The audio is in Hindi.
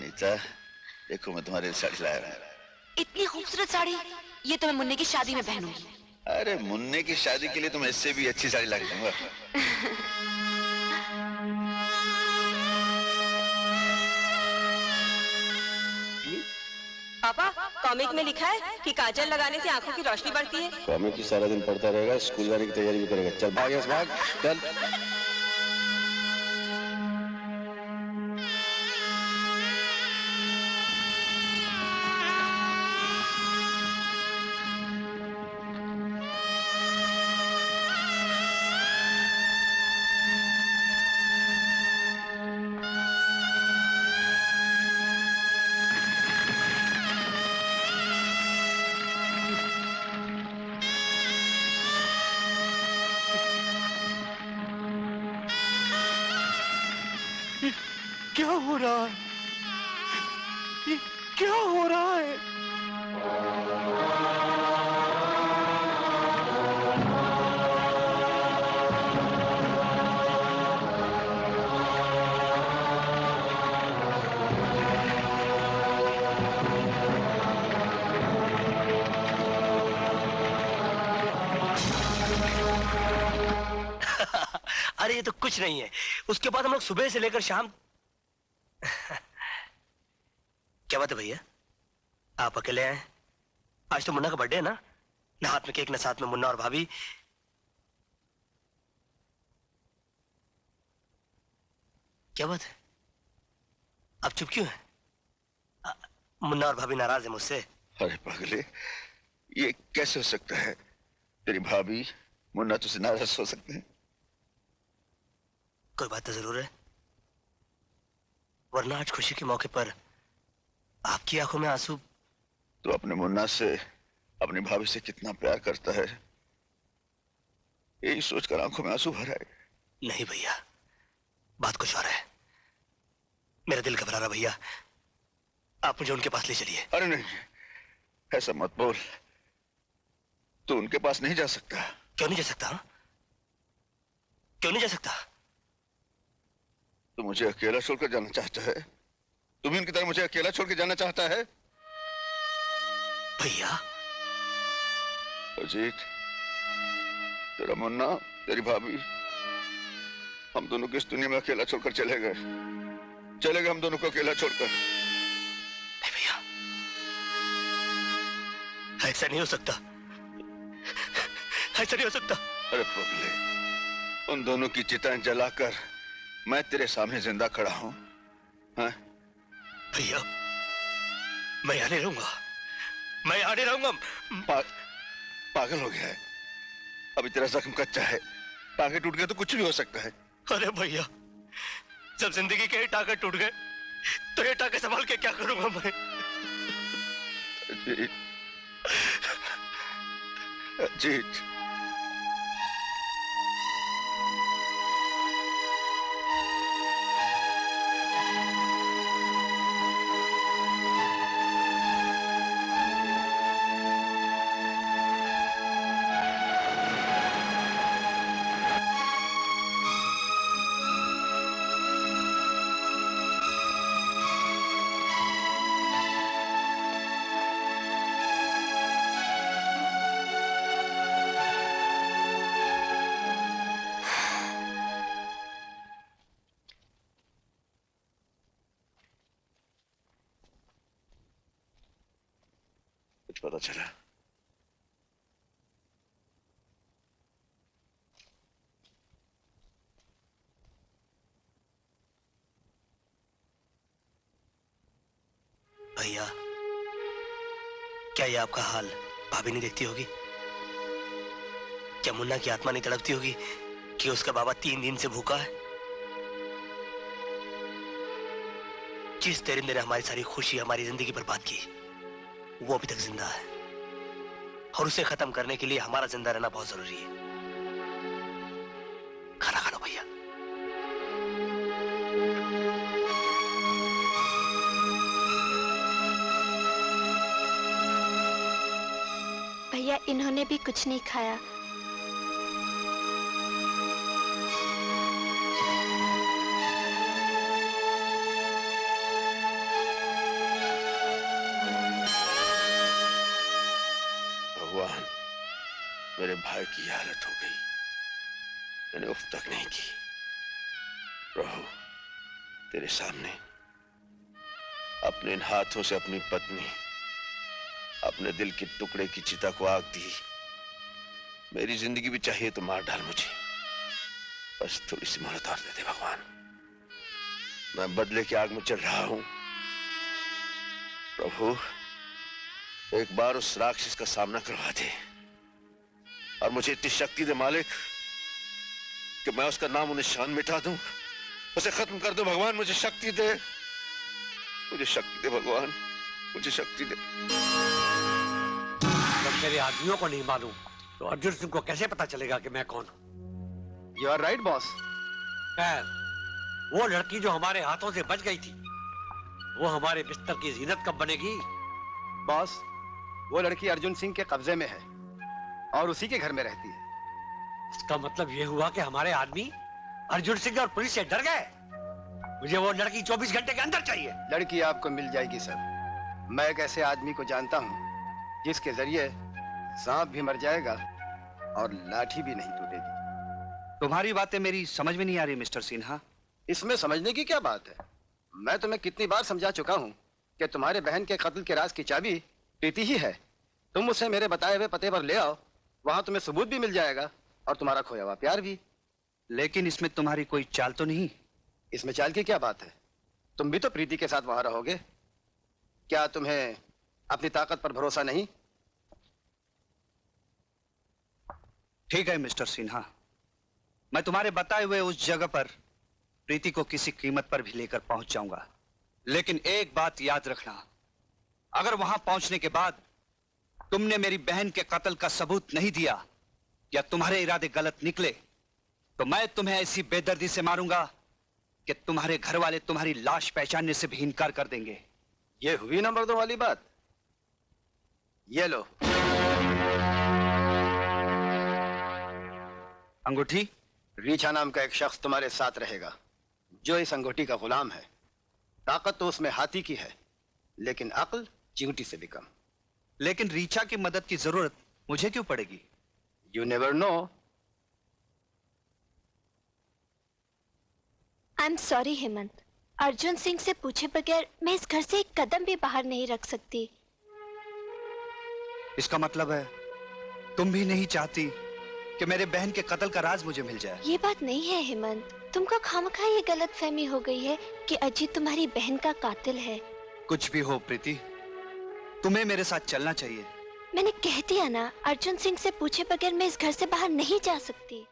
नीता, देखो मैं तुम्हारे लिए साड़ी लाया हूं। इतनी खूबसूरत साड़ी, ये तो मैं मुन्ने की शादी में पहनूंगी। अरे मुन्ने की शादी के लिए तो मैं इससे भी अच्छी साड़ी ला के दूंगा। पापा, कॉमिक में लिखा है कि काजल लगाने से आंखों की रोशनी बढ़ती है। कॉमिक की सारा दिन पढ़ता रहेगा, स्कूल जाने की तैयारी भी करेगा। चल भाग, यस भाग, चल। क्या हो रहा है? ये क्या हो रहा है? अरे ये तो कुछ नहीं है। उसके बाद हम लोग सुबह से लेकर शाम क्या बात है भैया, आप अकेले आए? आज तो मुन्ना का बर्थडे है ना? ना हाथ में केक, ना साथ में मुन्ना और भाभी। क्या बात है, आप चुप क्यों हैं? मुन्ना और भाभी नाराज है मुझसे। अरे पागले, ये कैसे हो सकता है? तेरी भाभी मुन्ना तुझसे नाराज हो सकते हैं? कोई बात तो जरूर है, वरना आज खुशी के मौके पर आपकी आंखों में आंसू। तो अपने मुन्ना से, अपनी भाभी से कितना प्यार करता है, यही सोचकर आंखों में आंसू भर आए। नहीं भैया, बात कुछ और है। मेरा दिल घबरा रहा भैया, आप मुझे उनके पास ले चलिए। अरे नहीं, ऐसा मत बोल। तू उनके पास नहीं जा सकता। क्यों नहीं जा सकता? क्यों नहीं जा सकता? तू मुझे अकेला छोड़कर जाना चाहता है? तू भी उनकी तरह मुझे अकेला छोड़ के जाना चाहता है? भैया। अजीत, तेरा मुन्ना, तेरी भाभी, हम दोनों को इस दुनिया में अकेला छोड़कर चले गए। हम दोनों को अकेला छोड़कर। नहीं भैया, ऐसा नहीं हो सकता, ऐसा नहीं हो सकता। अरे पगले, उन दोनों की चिताएं जलाकर मैं तेरे सामने जिंदा खड़ा हूं। हाँ? भैया, मैं यहाँ नहीं रहूंगा, मैं यहाँ नहीं रहूंगा। पागल हो गया है? अभी तेरा जख्म कच्चा है, टांगे टूट गए तो कुछ भी हो सकता है। अरे भैया, जब जिंदगी के टांगे टूट गए तो ये टांगे संभाल के क्या करूंगा मैं? अजीत, अजीत, पता चला? भैया, क्या ये आपका हाल भाभी नहीं देखती होगी? क्या मुन्ना की आत्मा नहीं तड़पती होगी कि उसका बाबा 3 दिन से भूखा है? जिस दरिंदे ने हमारी सारी खुशी, हमारी जिंदगी बर्बाद की, वो अभी तक जिंदा है और उसे खत्म करने के लिए हमारा जिंदा रहना बहुत जरूरी है। खाना खा लो भैया। भैया, इन्होंने भी कुछ नहीं खाया। भगवान, मेरे भाई की हालत हो गई। मैंने उफ तक नहीं की। प्रभु, तेरे सामने अपने इन हाथों से अपनी पत्नी, अपने दिल के टुकड़े की चिता को आग दी। मेरी जिंदगी भी चाहिए तो मार डाल मुझे, बस थोड़ी सी मोहलत और दे दे भगवान। मैं बदले की आग में चल रहा हूं। प्रभु, एक बार उस राक्षस का सामना करवा दे और मुझे इतनी शक्ति दे मालिक कि मैं उसका नाम निशान मिटा दूं, उसे खत्म कर दो। भगवान मुझे शक्ति दे, मुझे शक्ति दे भगवान, मुझे शक्ति दे। जब मेरे आदमियों को नहीं मालूम तो अर्जुन सिंह को कैसे पता चलेगा कि मैं कौन हूं? You are right boss. खैर, वो लड़की जो हमारे हाथों से बच गई थी, वो हमारे बिस्तर की जीनत कब बनेगी? बॉस, वो लड़की अर्जुन सिंह के कब्जे में है और उसी के घर में रहती है। इसका मतलब ये हुआ कि हमारे आदमी अर्जुन सिंह और पुलिस से डर गए। मुझे वो लड़की 24 घंटे के अंदर चाहिए। लड़की आपको मिल जाएगी सर। मैं एक ऐसे आदमी को जानता हूँ जिसके जरिए सांप भी मर जाएगा और लाठी भी नहीं टूटेगी। तुम्हारी बातें मेरी समझ में नहीं आ रही मिस्टर सिन्हा। इसमें समझने की क्या बात है? मैं तुम्हें कितनी बार समझा चुका हूँ कि तुम्हारे बहन के कत्ल के राज की चाबी प्रीति ही है। तुम उसे मेरे बताए हुए पते पर ले आओ, वहां तुम्हें सबूत भी मिल जाएगा और तुम्हारा खोया हुआ प्यार भी। लेकिन इसमें तुम्हारी कोई चाल तो नहीं? इसमें चाल की क्या बात है? तुम भी तो प्रीति के साथ वहां रहोगे। क्या तुम्हें अपनी ताकत पर भरोसा नहीं? ठीक है मिस्टर सिन्हा, मैं तुम्हारे बताए हुए उस जगह पर प्रीति को किसी कीमत पर भी लेकर पहुंच जाऊंगा। लेकिन एक बात याद रखना, अगर वहां पहुंचने के बाद तुमने मेरी बहन के कत्ल का सबूत नहीं दिया या तुम्हारे इरादे गलत निकले तो मैं तुम्हें ऐसी बेदर्दी से मारूंगा कि तुम्हारे घर वाले तुम्हारी लाश पहचानने से भी इनकार कर देंगे। ये हुई नंबर 2 वाली बात। ये लो अंगूठी। रीछा नाम का एक शख्स तुम्हारे साथ रहेगा जो इस अंगूठी का गुलाम है। ताकत तो उसमें हाथी की है, लेकिन अक्ल चींटी से भी कम। लेकिन रीछा की मदद की जरूरत मुझे क्यों पड़ेगी? You never know. I am sorry Hemant, Arjun Singh से पूछे बगैर मैं इस घर से एक कदम भी बाहर नहीं रख सकती। इसका मतलब है तुम भी नहीं चाहती कि मेरे बहन के कत्ल का राज मुझे मिल जाए? ये बात नहीं है हेमंत, तुमको खामखा ये गलत फहमी हो गई है कि अजीत तुम्हारी बहन का कातिल है। कुछ भी हो प्रीति, तुम्हें मेरे साथ चलना चाहिए। मैंने कह दिया ना, अर्जुन सिंह से पूछे बगैर मैं इस घर से बाहर नहीं जा सकती।